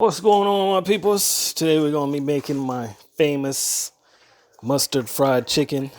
What's going on, my peoples? Today we're gonna be making my famous mustard fried chicken.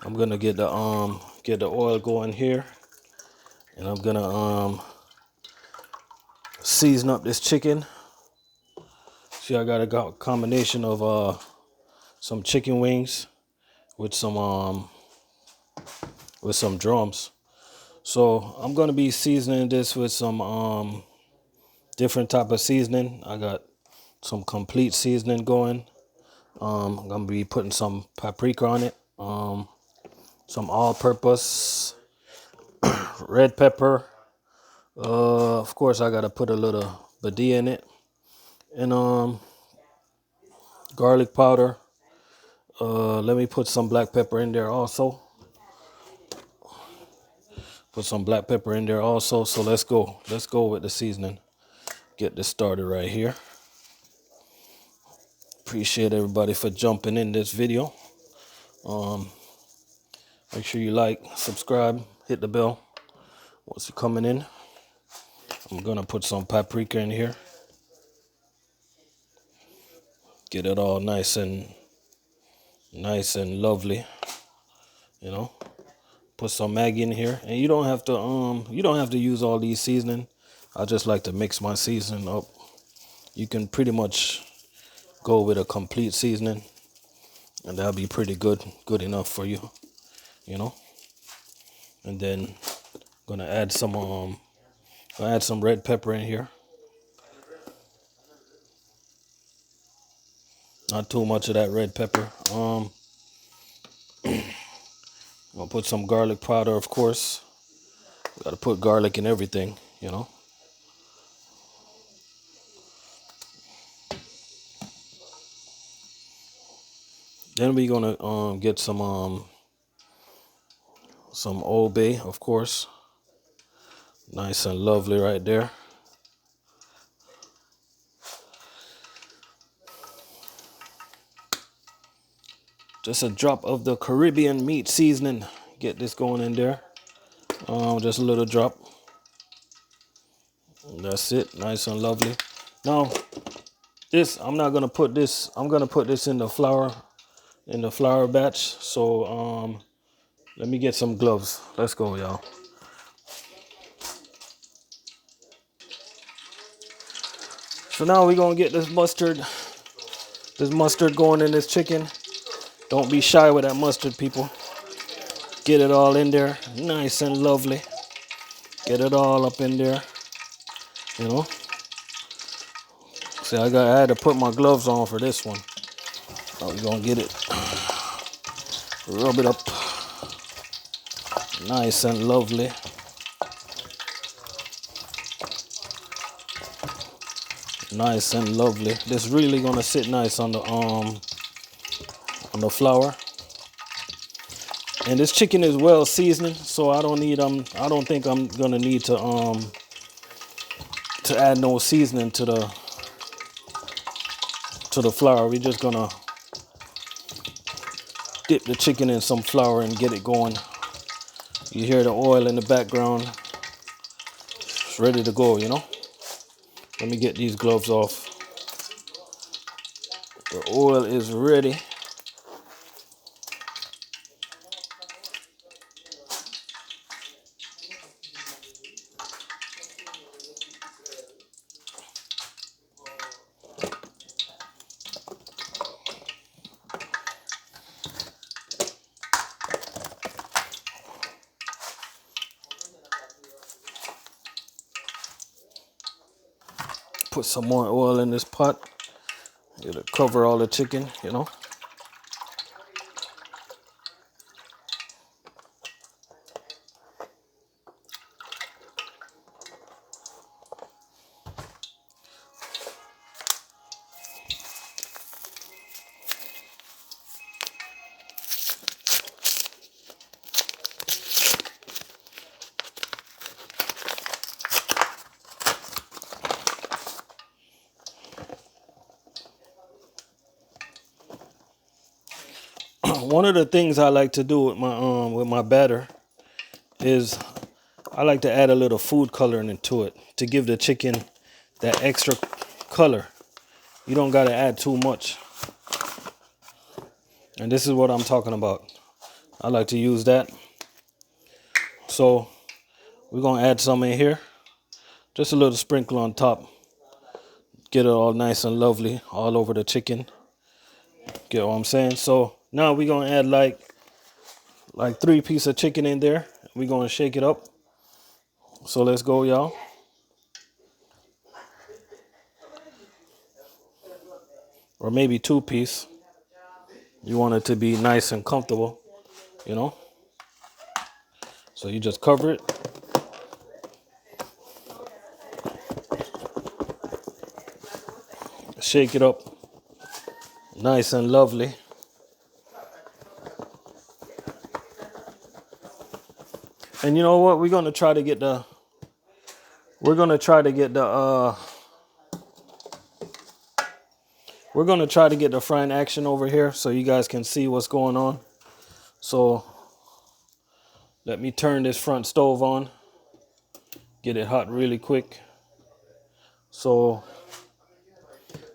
I'm gonna get the oil going here, and I'm gonna season up this chicken. See, I got a combination of some chicken wings with some drums. So I'm gonna be seasoning this with some different type of seasoning. I got some complete seasoning going. I'm gonna be putting some paprika on it, some all-purpose red pepper. Of course, I gotta put a little Badia in it, and garlic powder. Let me put some black pepper in there also. Put some black pepper in there also. So let's go. Let's go with the seasoning. Get this started right here. Appreciate everybody for jumping in this video. Make sure you like, subscribe, hit the bell once you're coming in. I'm gonna put some paprika in here. Get it all nice and lovely, you know. Put some Maggi in here, and you don't have to use all these seasoning. I just like to mix my seasoning up. You can pretty much go with a complete seasoning, and that'll be pretty good enough for you, you know. And then gonna add some red pepper in here. Not too much of that red pepper. I'll put some garlic powder, of course. Gotta put garlic in everything, you know. Then we're gonna get some Old Bay, of course. Nice and lovely right there. Just a drop of the Caribbean meat seasoning. Get this going in there. Just a little drop. That's it. Nice and lovely. Now, I'm not gonna put this. I'm gonna put this in the flour batch. So let me get some gloves. Let's go, y'all. So now we're gonna get this mustard going in this chicken. Don't be shy with that mustard, people. Get it all in there, nice and lovely. Get it all up in there, you know. See, I had to put my gloves on for this one. Now we're gonna get it, rub it up, nice and lovely. Nice and lovely. This really gonna sit nice on the flour. And this chicken is well seasoned, so I don't think I'm gonna need to add no seasoning to the flour. We're just gonna dip the chicken in some flour and get it going. You hear the oil in the background. It's ready to go, you know. Let me get these gloves off. The oil is ready. Put some more oil in this pot. It'll cover all the chicken, you know. One of the things I like to do with my batter is I like to add a little food coloring into it to give the chicken that extra color. You don't got to add too much. And this is what I'm talking about. I like to use that. So we're going to add some in here. Just a little sprinkle on top. Get it all nice and lovely all over the chicken. Get what I'm saying? So now we're going to add like 3 pieces of chicken in there. We're going to shake it up. So let's go, y'all. Or maybe 2 pieces. You want it to be nice and comfortable, you know? So you just cover it. Shake it up. Nice and lovely. And you know what? We're going to try to get the frying action over here so you guys can see what's going on. So let me turn this front stove on. Get it hot really quick. So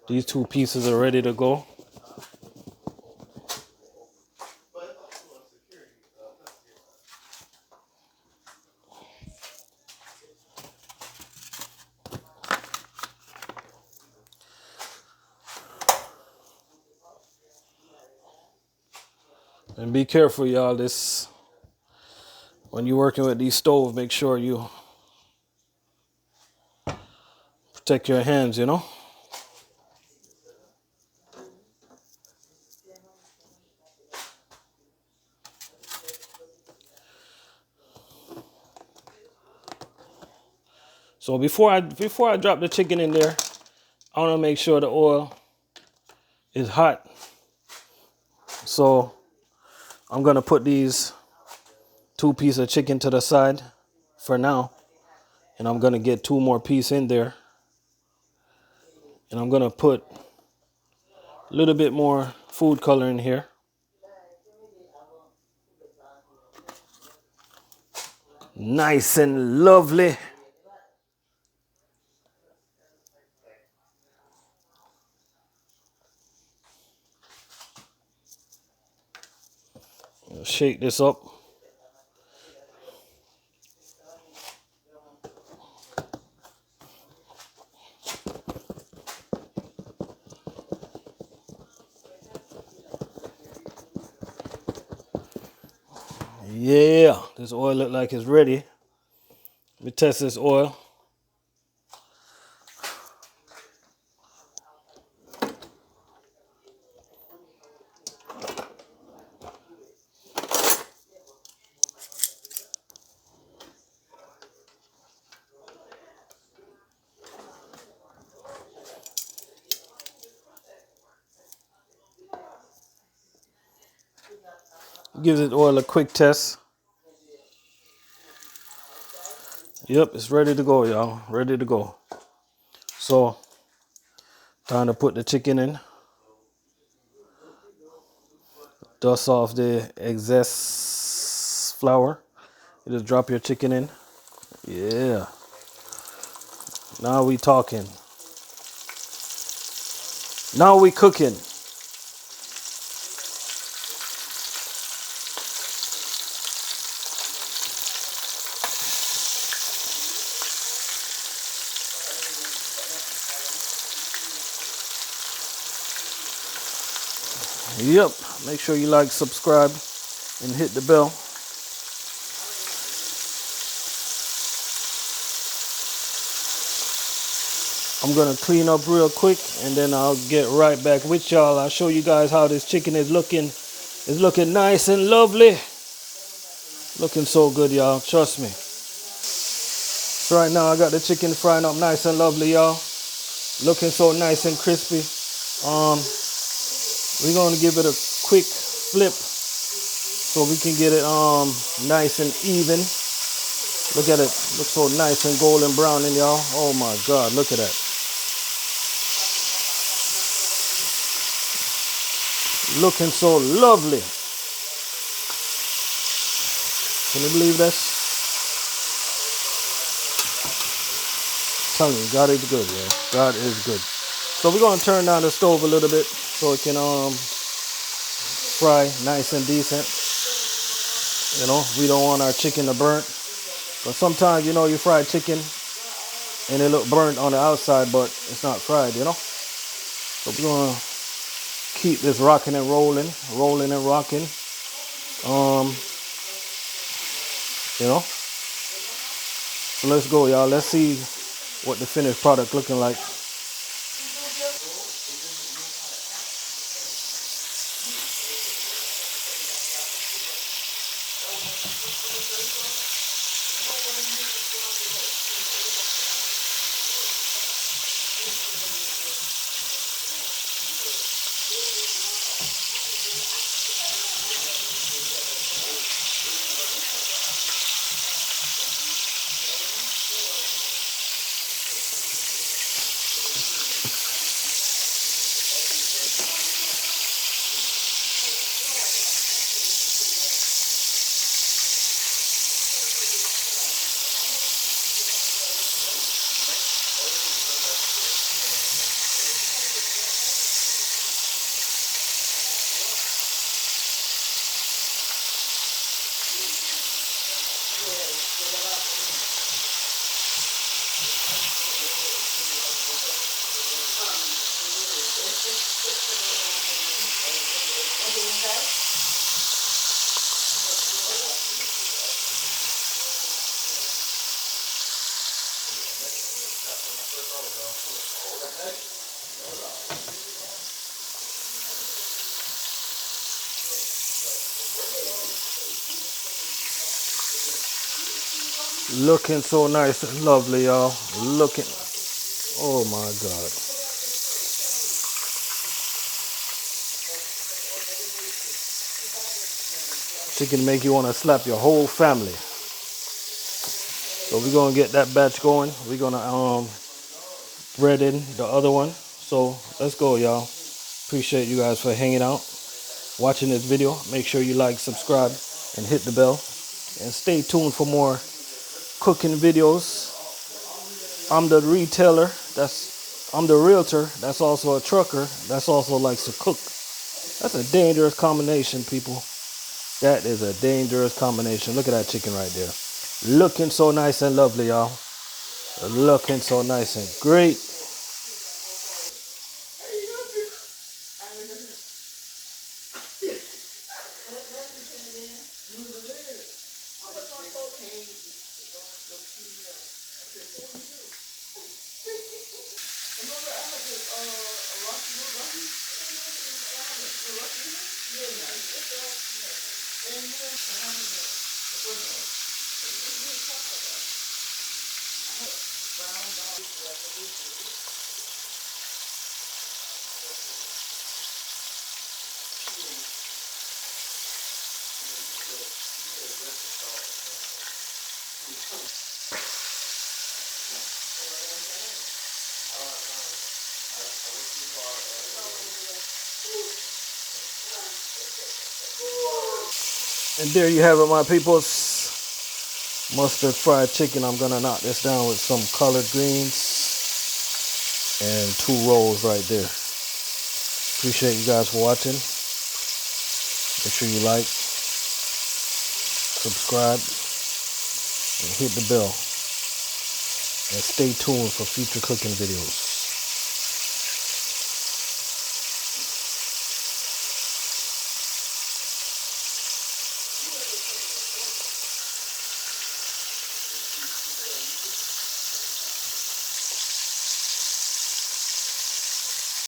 these 2 pieces are ready to go. And be careful, y'all. When you're working with these stoves, make sure you protect your hands, you know. So before I drop the chicken in there, I want to make sure the oil is hot. So I'm gonna put these 2 pieces of chicken to the side for now, and I'm gonna get 2 more pieces in there, and I'm gonna put a little bit more food color in here. Nice and lovely. Shake this up. Yeah, this oil look like it's ready. Let me test this oil. Give this oil a quick test. Yep, it's ready to go, y'all. Ready to go. So, time to put the chicken in. Dust off the excess flour. You just drop your chicken in. Yeah. Now we talking. Now we cooking. Yep. Make sure you like, subscribe, and hit the bell. I'm gonna clean up real quick and then I'll get right back with y'all. I'll show you guys how this chicken is looking. It's looking nice and lovely. Looking so good, y'all. Trust me. So right now I got the chicken frying up nice and lovely, y'all. Looking so nice and crispy. We're gonna give it a quick flip so we can get it nice and even. Look at it. Looks so nice and golden brown in, y'all. Oh my God, look at that. Looking so lovely. Can you believe this? I'm telling you, God is good, yeah. God is good. So we're gonna turn down the stove a little bit so it can fry nice and decent. You know, we don't want our chicken to burn. But sometimes, you know, you fry chicken and it look burnt on the outside, but it's not fried, you know. So we're gonna keep this rocking and rolling, rolling and rocking. You know. So let's go, y'all. Let's see what the finished product looking like. Looking so nice and lovely, y'all. Looking, oh my God. Chicken make you want to slap your whole family. So we're gonna get that batch going. We're gonna bread in the other one. So let's go, y'all. Appreciate you guys for hanging out, watching this video. Make sure you like, subscribe, and hit the bell. And stay tuned for more cooking videos. I'm the retailer. I'm the realtor. That's also a trucker. That's also likes to cook. That's a dangerous combination, people. That is a dangerous combination. Look at that chicken right there. Looking so nice and lovely, y'all. Looking so nice and great. And there you have it, my peoples. Mustard fried chicken. I'm gonna knock this down with some collard greens and 2 rolls right there. Appreciate you guys for watching. Make sure you like, subscribe, and hit the bell. And stay tuned for future cooking videos.